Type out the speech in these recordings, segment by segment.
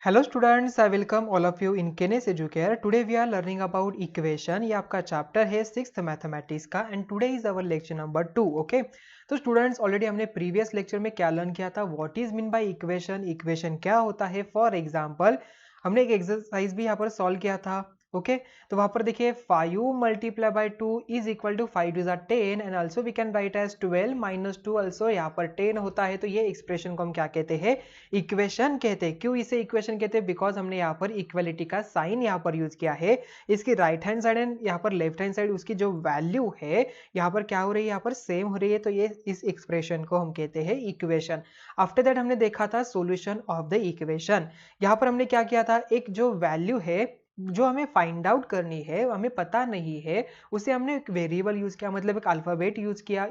Hello students, I welcome all of you in Kenes Educare. Today we are learning about equation. ये आपका chapter है 6th mathematics का and today is our lecture number 2. Okay, तो students already हमने previous lecture में क्या learn किया था, what is mean by equation, equation क्या होता है. फॉर एग्जांपल हमने एक एक्सरसाइज भी यहाँ पर सॉल्व किया था. ओके तो वहां पर देखिए 5 multiply by 2 is equal to 5 two 10 and also we can write as 12 minus 2 also यहाँ पर 10 होता है. तो ये एक्सप्रेशन को हम क्या कहते हैं, इक्वेशन कहते हैं. क्यों इसे इक्वेशन कहते हैं, बिकॉज हमने यहाँ पर इक्वलिटी का साइन यहाँ पर यूज किया है. इसकी राइट हैंड साइड एंड यहाँ पर लेफ्ट हैंड साइड उसकी जो वैल्यू है यहाँ पर क्या हो रही है, यहाँ पर सेम हो रही है. तो ये इस एक्सप्रेशन को हम कहते हैं इक्वेशन. आफ्टर दैट हमने देखा था सॉल्यूशन ऑफ द इक्वेशन. यहाँ पर हमने क्या किया था, एक जो वैल्यू है जो हमें फाइंड आउट करनी है, हमें पता नहीं है, उसे हमने एक वेरिएबल यूज किया, मतलब एक अल्फाबेट यूज किया.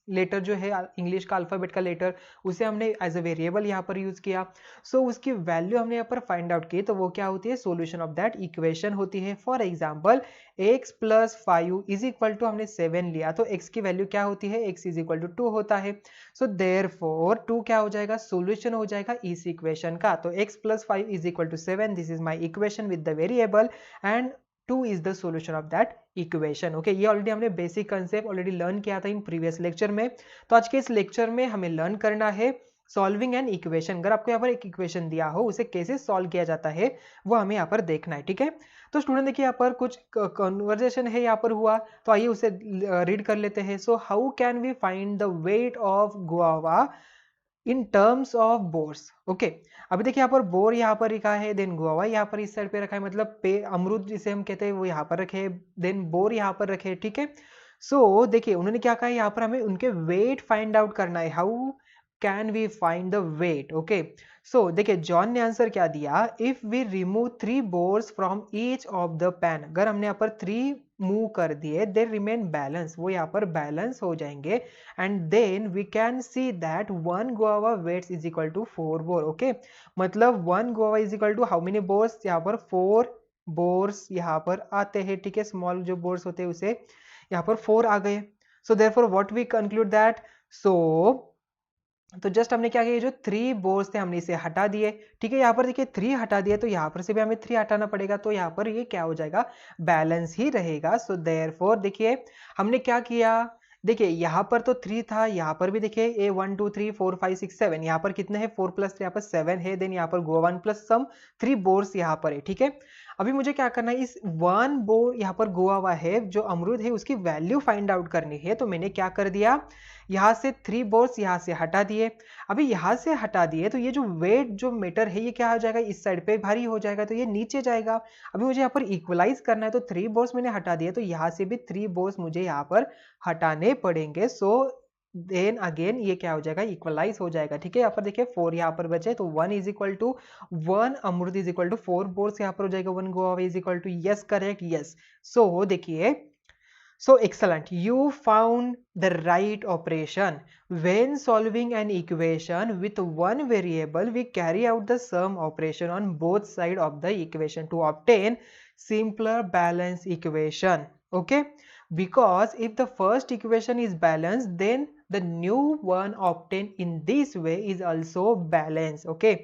लेटर जो है इंग्लिश का अल्फाबेट का लेटर, उसे हमने एज अ वेरिएबल यहाँ पर यूज किया. सो उसकी वैल्यू हमने यहाँ पर फाइंड आउट की, तो वो क्या होती है, सॉल्यूशन ऑफ दैट इक्वेशन होती है. For example x plus 5 is equal to हमने 7 लिया, तो x की वैल्यू क्या होती है, x इज इक्वल टू 2 होता है. सो देयरफॉर 2 क्या हो जाएगा, सॉल्यूशन हो जाएगा इस इक्वेशन का. तो x plus 5 is equal to 7, this is my equation with the variable and 2 is the solution of that equation. Okay, ये ऑलरेडी हमने बेसिक कंसेप्ट ऑलरेडी लर्न किया था इन प्रीवियस लेक्चर में. तो आज के इस लेक्चर में हमें लर्न करना है सॉल्विंग एन इक्वेशन. अगर आपको यहाँ पर एक इक्वेशन दिया हो, उसे कैसे सॉल्व किया जाता है वो हमें यहाँ पर देखना है. ठीक है, तो स्टूडेंट देखिए यहाँ पर कुछ कन्वर्जेशन है यहाँ पर हुआ, तो आइए उसे रीड कर लेते हैं. So how can we find the weight of guava in terms of bores. Okay, अभी देखिए यहाँ पर बोर यहाँ पर लिखा है, देन गुआवा यहाँ पर इस साइड पे रखा है, मतलब पे अमरूद जिसे हम कहते हैं वो यहाँ पर रखे, देन बोर यहाँ पर रखे. ठीक है, सो देखिए उन्होंने क्या कहा, यहाँ पर हमें उनके वेट फाइंड आउट करना है. How can we find the weight. Okay, so देखिए जॉन ने आंसर क्या दिया, if we remove 3 balls from each of the pan. अगर हमने यहाँ पर 3 मूव कर दिए, दे रिमेन बैलेंस, वो यहाँ पर बैलेंस हो जाएंगे. And then we can see that 1 guava weights is equal to 4 bore. Okay, मतलब 1 guava is equal to how many bores, यहाँ पर 4 बोर्स यहाँ पर आते हैं. ठीक है, स्मॉल जो बोर्स होते हैं उसे यहाँ पर 4 आ गए. So therefore what we conclude that, so तो जस्ट हमने क्या किया, जो 3 बोर्स थे हमने इसे हटा दिए. ठीक है, यहाँ पर देखिए 3 हटा दिए, तो यहाँ पर से भी हमें 3 हटाना पड़ेगा, तो यहाँ पर ये क्या हो जाएगा, बैलेंस ही रहेगा. सो देयरफॉर देखिए हमने क्या किया, देखिए यहाँ पर तो 3 था, यहाँ पर भी देखिए ए 1 2 3 4 5 6 7, यहाँ पर कितने हैं 4 प्लस 3 यहाँ पर 7 है. देन यहाँ पर गो 1 प्लस सम 3 बोर्स यहाँ पर है. ठीक है, अभी मुझे क्या करना है, इस 1 बोर यहाँ पर गोवा हुआ है जो अमरूद है उसकी वैल्यू फाइंड आउट करनी है. तो मैंने क्या कर दिया, यहाँ से 3 बोर्स यहाँ से हटा दिए. अभी यहाँ से हटा दिए तो ये जो वेट जो मीटर है ये क्या हो जाएगा, इस साइड पे भारी हो जाएगा, तो ये नीचे जाएगा. अभी मुझे यहाँ पर इक्वलाइज करना है, तो 3 बोर्स मैंने हटा दिए, तो यहाँ से भी 3 बोर्स मुझे यहाँ पर हटाने पड़ेंगे. सो देन अगेन ये क्या हो जाएगा, इक्वलाइज हो जाएगा. ठीक है, यहाँ पर देखिए 4 यहाँ पर बचे, तो 1 इज इक्वल टू 1 अमरूद इज इक्वल टू 4 बोर्स यहाँ पर हो जाएगा, 1 गोवा is equal to, yes correct, yes. So देखिए, so excellent, you found the right operation. When solving an equation with one variable, we carry out the sum operation on both sides of the equation to obtain simpler balanced equation. Okay, because if the first equation is balanced, then the new one obtained in this way is also balanced. Okay,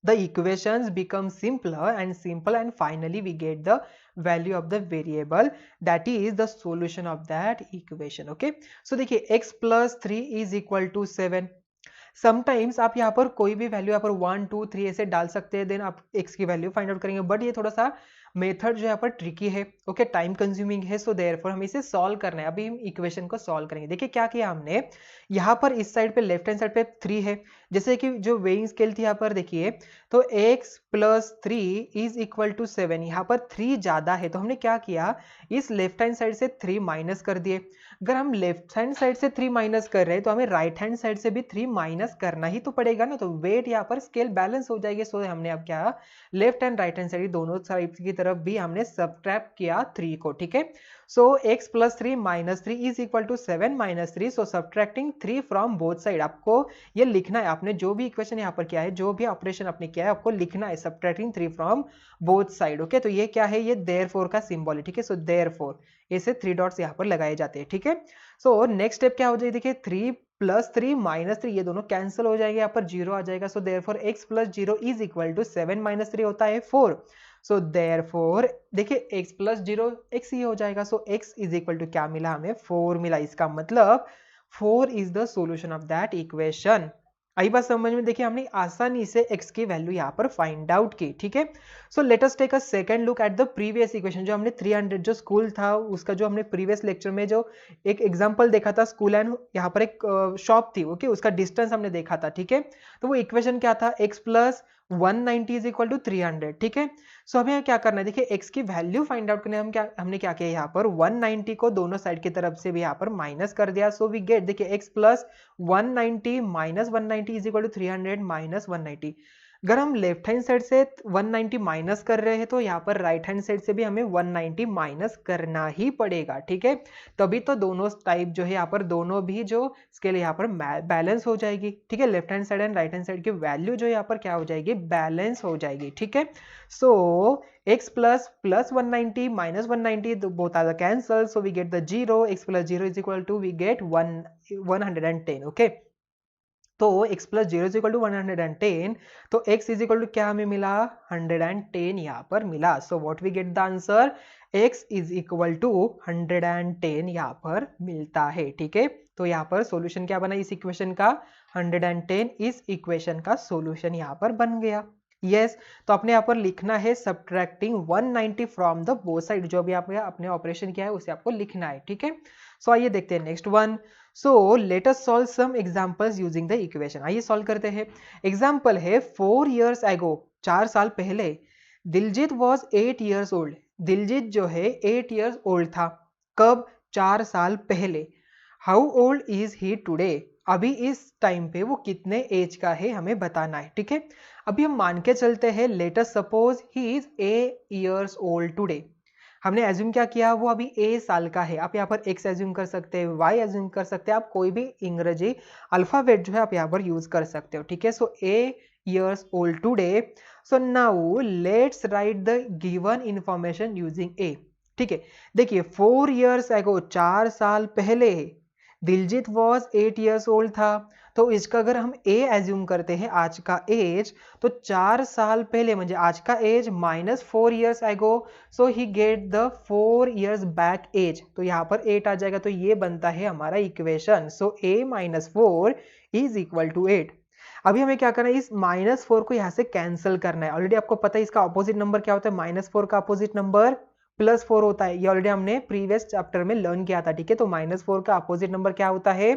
the equations become simpler and simple, and finally we get the value of the variable, that is the solution of that equation. Okay, so देखिए x plus 3 is equal to 7. Sometimes आप यहाँ पर कोई भी value यहाँ पर 1 2 3 ऐसे डाल सकते हैं, देन आप x की वैल्यू फाइंड आउट करेंगे, बट ये थोड़ा सा मेथड जो यहाँ पर ट्रिकी है. ओके, टाइम कंज्यूमिंग है. सो देयरफॉर हमें इसे सॉल्व करना है. अभी हम इक्वेशन को सॉल्व करेंगे. देखिए क्या किया हमने, यहाँ पर इस साइड पे लेफ्ट हैंड साइड पे 3 है, जैसे कि जो वेइंग स्केल थी यहाँ पर देखिए, तो x plus 3 is equal to 7. यहाँ पर 3 ज्यादा है, तो हमने क्या किया, इस लेफ्ट हैंड साइड से 3 माइनस कर दिए. अगर हम लेफ्ट हैंड साइड से 3 माइनस कर रहे हैं, तो हमें राइट हैंड साइड से भी 3 माइनस करना ही तो पड़ेगा ना, तो वेट यहाँ पर स्केल बैलेंस हो जाएगी. सो हमने अब क्या, left and right hand side दोनों साइड की तरफ भी हमने सबट्रैक्ट किया 3 को. ठीक है, so x plus 3 minus 3 is equal to 7 minus 3. So subtracting 3 from both side, आपको ये लिखना है, आपने जो भी इक्वेशन यहाँ पर किया है, जो भी ऑपरेशन आपने किया है, आपको लिखना है subtracting 3 from both side. Okay, तो ये क्या है, ये देयरफॉर का सिंबल है. ठीक है, सो देयरफॉर ऐसे 3 डॉट्स यहाँ पर लगाए जाते हैं. ठीक है, सो नेक्स्ट स्टेप क्या हो जाएगी, देखिए 3 +3 -3 ये दोनों कैंसिल हो जाएंगे, यहाँ पर 0 आ जाएगा। So therefore x + 0 is equal to 7 - 3 होता है 4। सो देयरफॉर देखिए x + 0 x ही हो जाएगा। So x is equal to क्या मिला हमें, 4 मिला। इसका मतलब 4 is the solution of that equation. आई बात समझ में? देखिए हमने आसानी से x की वैल्यू यहाँ पर फाइंड आउट की, ठीक है। So let us take a second look at the previous equation. जो हमने 300 जो स्कूल था उसका जो हमने प्रीवियस लेक्चर में जो एक एग्जांपल देखा था, स्कूल एंड यहाँ पर एक शॉप थी, ओके, उसका डिस्टेंस हमने देखा था, ठीक है। तो वो इक्वेशन क्या था, x + 190 इज इक्वल टू 300, ठीक है। सो हमें क्या करना है, देखिए x की वैल्यू फाइंड आउट करने हमने क्या किया, यहाँ पर 190 को दोनों साइड की तरफ से भी यहाँ पर माइनस कर दिया। सो वी गेट, देखिए x + 190 - 190 इज इक्वल टू 300 - 190। अगर हम लेफ्ट हैंड साइड से 190 माइनस कर रहे हैं तो यहाँ पर राइट हैंड साइड से भी हमें 190 माइनस करना ही पड़ेगा, ठीक है। तभी तो दोनों टाइप जो है यहाँ पर दोनों भी जो स्केल यहाँ पर बैलेंस हो जाएगी, ठीक है। Left hand side and right hand side की वैल्यू जो यहाँ पर क्या हो जाएगी, बैलेंस हो जाएगी, ठीक है। So x + 190 - 190 both are the cancel, so we get the 0. x + 0 is equal to we get 110, okay। तो x + 0 इज इक्वल टू 110, तो x इज इक्वल टू क्या हमें मिला, 110 यहाँ पर मिला। So what we get the answer, x is equal to 110 यहाँ पर मिलता है, ठीक है। तो यहाँ पर सॉल्यूशन क्या बना इस इक्वेशन का, 110 इस इक्वेशन का सॉल्यूशन यहाँ पर बन गया। यस तो आपने यहाँ पर लिखना है subtracting 190 from the both side, जो भी आपने अपने ऑपरेशन किया है उसे आपको लिखना है, ठीक है। सो आइए देखते हैं next one. So let us solve some examples using the equation. आइए सॉल्व करते हैं। एग्जांपल है 4 years ago, 4 साल पहले Diljit was 8 years old। Diljit जो है 8 years old था। कब, 4 साल पहले। How old is he today, अभी इस टाइम पे वो कितने एज का है हमें बताना है, ठीक है। अभी हम मान के चलते हैं, late us suppose he is 8 years old today. हमने एज्यूम क्या किया, वो अभी a साल का है। आप यहाँ पर x एज्यूम कर सकते हैं, y एज्यूम कर सकते हैं, आप कोई भी अंग्रेजी अल्फाबेट जो है आप यहाँ पर यूज कर सकते हो, ठीक है। सो a years old today। So now let's write the given information using a, ठीक है। देखिए 4 years ago, 4 साल पहले दिलजीत वॉज 8 years old था। तो इसका अगर हम a एज्यूम करते हैं आज का एज, तो 4 साल पहले म्हणजे आज का age -4 years ago, so he get the 4 years back age. तो यहाँ पर 8 आ जाएगा, तो ये बनता है हमारा equation. So a - 4 is equal to 8। अभी हमें क्या करना है, इस -4 को यहाँ से कैंसिल करना है। ऑलरेडी आपको पता है इसका अपोजिट नंबर क्या होता है, -4 का अपोजिट नंबर +4 होता है। ये ऑलरेडी हमने प्रीवियस चैप्टर में लर्न किया था, ठीक है। तो -4 का अपोजिट नंबर क्या होता है,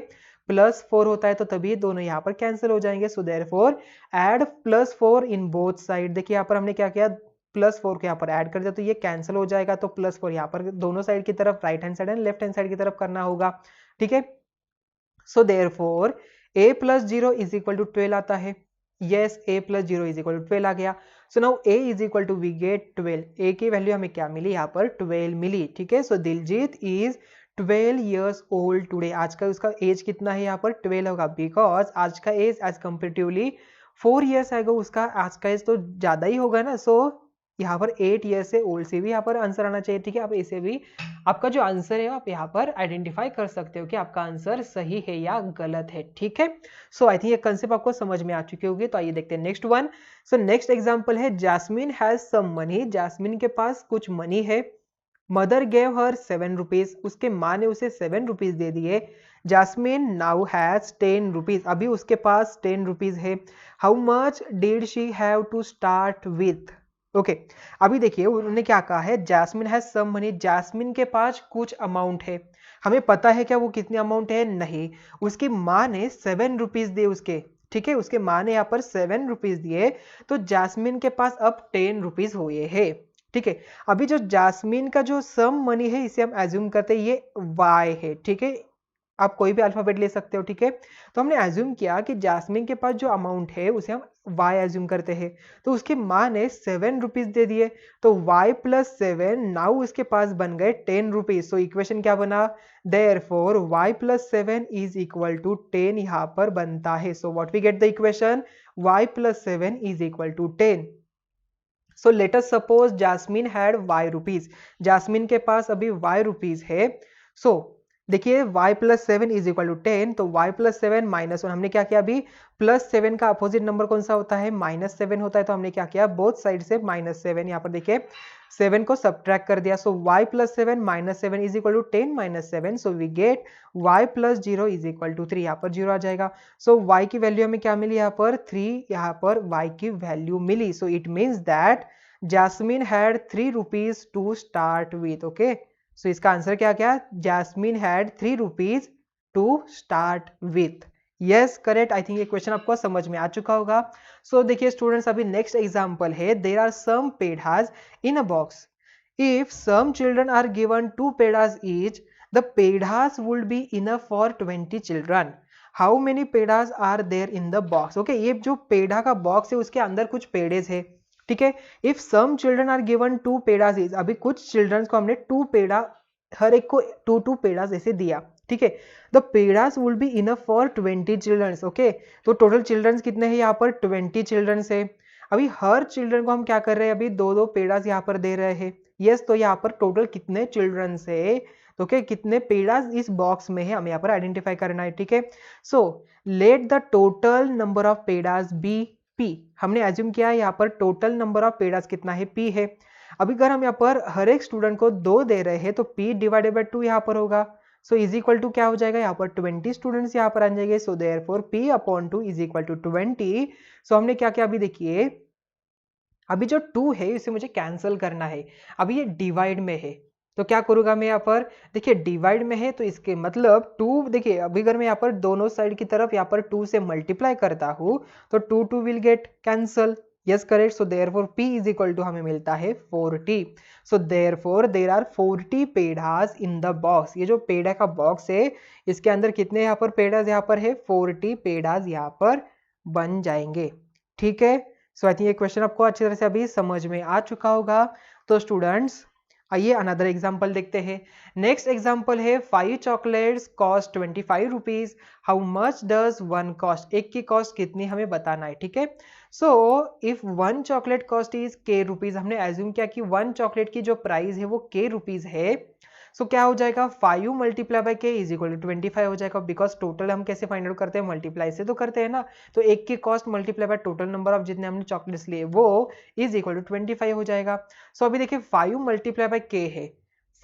+4 होता है। तो तभी दोनों यहाँ पर कैंसिल हो जाएंगे। So therefore add +4 in both side. देखिए यहाँ पर हमने क्या किया, +4 को यहाँ पर ऐड कर दिया, तो ये कैंसिल हो जाएगा। तो +4 यहाँ पर दोनों साइड की तरफ, right hand side and left hand side की तरफ करना होगा, ठीक है। So therefore a + 0 is equal to 12 आता है। Yes a + 0 is equal to 12 आ गया। So now a is equal to we get 12। a की वैल्यू हमें क्या मिली, यहाँ पर 12 मिली, ठीक है। So Diljit is 12 years old today. आज का उसका एज कितना है, यहाँ पर 12 होगा, बिकॉज आज का age age comparatively 4 years ago उसका आज का एज तो ज्यादा ही होगा ना। सो यहाँ पर 8 years से ओल्ड से भी यहाँ पर आंसर आना चाहिए, ठीक है। आप इसे भी आपका जो आंसर है आप यहाँ पर आइडेंटिफाई कर सकते हो कि आपका आंसर सही है या गलत है, ठीक है। सो आई थिंक ये कंसेप्ट आपको समझ में आ चुकी होगी। तो आइए देखते हैं next one. So next example है Jasmine has some money. Jasmine के पास कुछ मनी है। Mother gave her 7 rupees. उसके माँ ने उसे 7 रुपीज दे दिए। Jasmine now has 10 rupees. अभी उसके पास 10 रुपीज है। How much did she have to start with. Okay अभी देखिए उन्होंने क्या कहा है, Jasmine has some money. Jasmine के पास कुछ अमाउंट है। हमें पता है क्या वो कितनी अमाउंट है, नहीं। उसकी माँ ने 7 रुपीज दिए उसके, ठीक है। उसके माँ ने यहाँ पर 7 रुपीज दिए, तो जैस्मिन के पास अब 10 रुपीज हुए हैं, ठीक है। अभी जो जैस्मिन का जो सम मनी है इसे हम एज्यूम करते हैं ये y है, ठीक है। आप कोई भी अल्फाबेट ले सकते हो, ठीक है। तो हमने एज्यूम किया कि जैस्मिन के पास जो अमाउंट है उसे हम y एज्यूम करते हैं। तो उसकी माँ ने 7 रुपीज दे दिए, तो y + 7 नाउ उसके पास बन गए 10 रुपीज। सो इक्वेशन क्या बना, therefore y + 7 is equal to 10 यहाँ पर बनता है। So what we get the equation, y + 7 is equal to 10। So let us suppose Jasmine had y rupees. Jasmine के पास अभी y रुपीज है। सो देखिए y plus 7 is equal to 10, तो y प्लस 7 माइनस 1, हमने क्या किया अभी, प्लस 7 का अपोजिट नंबर कौन सा होता है, माइनस 7 होता है, तो हमने क्या किया बोथ साइड से माइनस 7, यहाँ पर देखिए 7 को सब्ट्रैक्ट कर दिया, so y plus 7 minus 7 is equal to 10 minus 7, so we get y plus 0 is equal to 3, यहाँ पर 0 आ जाएगा। सो y की वैल्यू हमें क्या मिली, यहाँ पर 3, यहाँ पर y की वैल्यू मिली, so it means that Jasmine had 3 rupees to start with. Okay, so इसका आंसर क्या क्या, Jasmine had 3 rupees to start with. Yes correct, I think ये क्वेश्चन आपको समझ में आ चुका होगा। सो देखिए स्टूडेंट्स, अभी नेक्स्ट एग्जांपल है, there are some pedas in a box, if some children are given 2 pedas each, the pedas would be enough for 20 children, how many pedas are there in the box. Okay, ये जो पेड़ा का बॉक्स है उसके अंदर कुछ पेड़ेस है, ठीक है। If some children are given 2 pedas each, अभी कुछ चिल्ड्रन को हमने 2 पेड़ा, हर एक को 2 पेड़ास ऐसे दिया, ठीक है। The pedas will be enough for 20 childrens. Okay, तो टोटल चिल्ड्रंस कितने हैं यहाँ पर, 20 चिल्ड्रंस है। अभी हर चिल्ड्रन को हम क्या कर रहे हैं, अभी 2 पेड़ास यहाँ पर दे रहे हैं। यस, तो यहाँ पर टोटल कितने चिल्ड्रंस है, तो okay, कितने पेड़ास इस बॉक्स में है हमें यहाँ पर आइडेंटिफाई करना है, ठीक है। So let the total number of pedas be P, हमने एज्यूम किया है यहाँ पर टोटल नंबर ऑफ पेड़ास कितना है, पी है। अभी अगर हम यहाँ पर हर एक स्टूडेंट को 2 दे रहे हैं तो p डिवाइडेड बाय 2 यहाँ पर होगा, सो इज इक्वल टू क्या हो जाएगा, यहाँ पर 20 स्टूडेंट्स यहाँ पर आ जाएंगे, so therefore p upon 2 is equal to 20। So हमने क्या किया, अभी देखिए अभी जो 2 है इसे मुझे कैंसिल करना है, अभी ये डिवाइड में है, तो क्या करूंगा मैं यहाँ पर, देखिए डिवाइड में है तो इसके मतलब 2, देखिए अभी अगर मैं यहाँ पर दोनों साइड की तरफ यहाँ पर 2 से मल्टीप्लाई करता हूँ तो 2 will get cancel. Yes correct, so therefore p is equal to हमें मिलता है 40। So therefore there are 40 pedas in the box, ये जो पेड़ा का बॉक्स है इसके अंदर कितने यहाँ पर पेड़ास यहाँ पर है, 40 पेड़ास यहाँ पर बन जाएंगे, ठीक है। सो आई थिंक ये क्वेश्चन आपको अच्छी तरह से अभी समझ में आ चुका होगा। तो स्टूडेंट्स आइए अनदर एग्जाम्पल देखते हैं। नेक्स्ट एग्जाम्पल है 5 chocolates cost 25 rupees, how much does one cost, एक की कॉस्ट कितनी हमें बताना है, ठीक है। So if 1 chocolate cost is के रुपीज, हमने एज्यूम किया कि 1 चॉकलेट की जो प्राइस है वो के रुपीज है, सो क्या हो जाएगा 5 मल्टीप्लाई बाय के इज इक्वल टू 25 हो जाएगा, बिकॉज टोटल हम कैसे फाइंड आउट करते हैं, मल्टीप्लाई से तो करते हैं ना, तो एक की cost multiply by total number of जितने हमने चॉकलेट्स लिए वो इज इक्वल टू 25 हो जाएगा। सो अभी देखिए 5 मल्टीप्लाई बाय के है,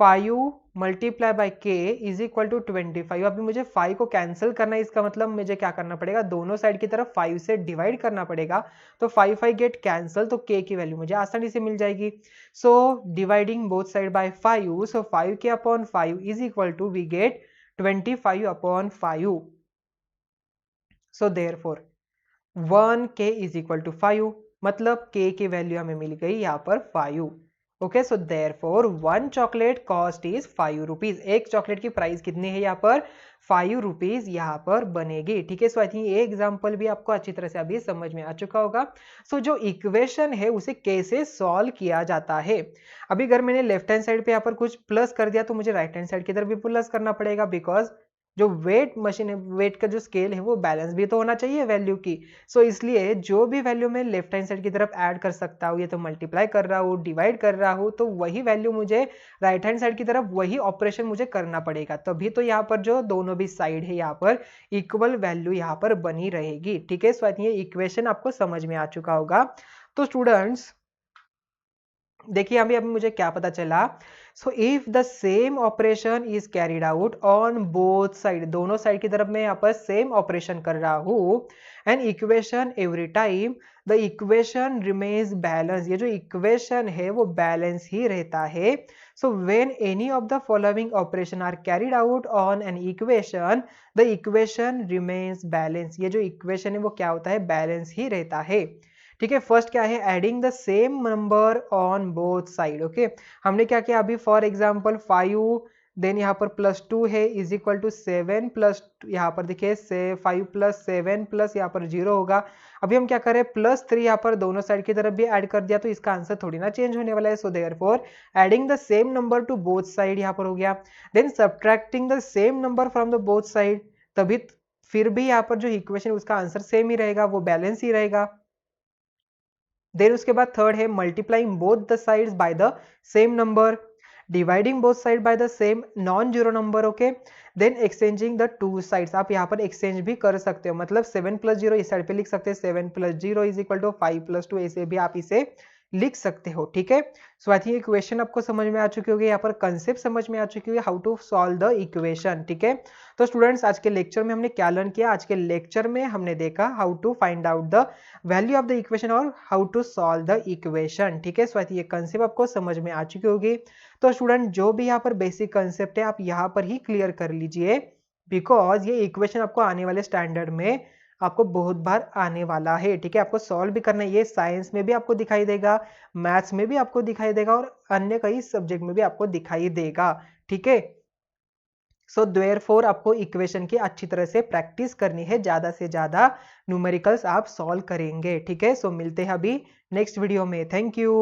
5 मल्टीप्लाई बाय के इज इक्वल टू 25, अभी मुझे 5 को कैंसिल करना है, इसका मतलब मुझे क्या करना पड़ेगा, दोनों साइड की तरफ 5 से डिवाइड करना पड़ेगा, तो 5 गेट कैंसल, तो k की वैल्यू मुझे आसानी से मिल जाएगी। So dividing both side by 5, so 5 के upon 5 is equal to we get 25 upon 5, so therefore 1k is equal to 5, मतलब k की वैल्यू हमें मिल गई यहाँ पर 5। Okay, so therefore 1 chocolate cost is 5 rupees, एक चॉकलेट की प्राइस कितनी है यहाँ पर 5 रुपीज यहाँ पर बनेगी, ठीक है। सो आई थिंक ये एग्जांपल भी आपको अच्छी तरह से अभी समझ में आ चुका होगा। सो जो इक्वेशन है उसे कैसे सॉल्व किया जाता है, अभी अगर मैंने लेफ्ट हैंड साइड पे यहाँ पर कुछ प्लस कर दिया तो मुझे राइट हैंड साइड की तरफ भी प्लस करना पड़ेगा, बिकॉज जो वेट मशीन है, वेट का जो स्केल है वो बैलेंस भी तो होना चाहिए वैल्यू की। सो इसलिए जो भी वैल्यू मैं लेफ्ट हैंड साइड की तरफ ऐड कर सकता हूँ, ये तो मल्टीप्लाई कर रहा हूँ, डिवाइड कर रहा हूँ, तो वही वैल्यू मुझे राइट हैंड साइड की तरफ वही ऑपरेशन मुझे करना पड़ेगा, तभी तो यहाँ पर जो दोनों भी साइड है यहाँ पर इक्वल वैल्यू यहाँ पर बनी रहेगी, ठीक है। सो आई थिंक ये इक्वेशन आपको समझ में आ चुका होगा। तो स्टूडेंट्स देखिए अभी अभी मुझे क्या पता चला, so if the same operation is carried out on both side, दोनों साइड की तरफ मैं यहाँ पर सेम ऑपरेशन कर रहा हूँ, and equation every time the equation remains balance, ये जो इक्वेशन है वो बैलेंस ही रहता है। So when any of the following operation are carried out on an equation the equation remains balance, ये जो इक्वेशन है वो क्या होता है, बैलेंस ही रहता है, ठीक है। फर्स्ट क्या है, adding the same number on both side. Okay, हमने क्या किया अभी, फॉर एग्जांपल 5 देन यहाँ पर +2 है इज इक्वल टू 7 प्लस यहाँ पर देखिए 5 + 7 प्लस यहाँ पर 0 होगा। अभी हम क्या करें, +3 यहाँ पर दोनों साइड की तरफ भी ऐड कर दिया, तो इसका आंसर थोड़ी ना चेंज होने वाला है। So therefore adding the same number to both side यहाँ पर हो गया, then subtracting the same number from the both side, तभी फिर भी यहाँ पर जो इक्वेशन उसका आंसर सेम ही रहेगा, वो बैलेंस ही रहेगा। देन उसके बाद थर्ड है multiplying both the sides by the same number, dividing both side by the same non zero number, okay, then exchanging the two sides, आप यहाँ पर एक्सचेंज भी कर सकते हो, मतलब 7 + 0 इस साइड पे लिख सकते हैं, 7 + 0 इज इक्वल टू 5 + 2, ऐसे भी आप इसे लिख सकते हो, ठीक है। सो आई थिंक इक्वेशन आपको समझ में आ चुकी होगी, यहाँ पर कंसेप्ट समझ में आ चुकी होगी, how to solve the equation, ठीक है। तो स्टूडेंट्स आज के लेक्चर में हमने क्या लर्न किया, आज के लेक्चर में हमने देखा how to find out the value of the equation और how to solve the equation, ठीक है। सो आई थिंक ये कंसेप्ट आपको समझ में आ चुकी होगी। तो स्टूडेंट जो भी यहाँ पर बेसिक कंसेप्ट है आप यहाँ पर ही क्लियर कर लीजिए, बिकॉज ये इक्वेशन आपको आने वाले स्टैंडर्ड में आपको बहुत बार आने वाला है, ठीक है। आपको सॉल्व भी करना है, ये साइंस में भी आपको दिखाई देगा, मैथ्स में भी आपको दिखाई देगा और अन्य कई सब्जेक्ट में भी आपको दिखाई देगा, ठीक है। सो देयरफॉर आपको इक्वेशन की अच्छी तरह से प्रैक्टिस करनी है, ज्यादा से ज्यादा न्यूमेरिकल्स आप सॉल्व करेंगे, ठीक है। सो मिलते हैं अभी नेक्स्ट वीडियो में, थैंक यू।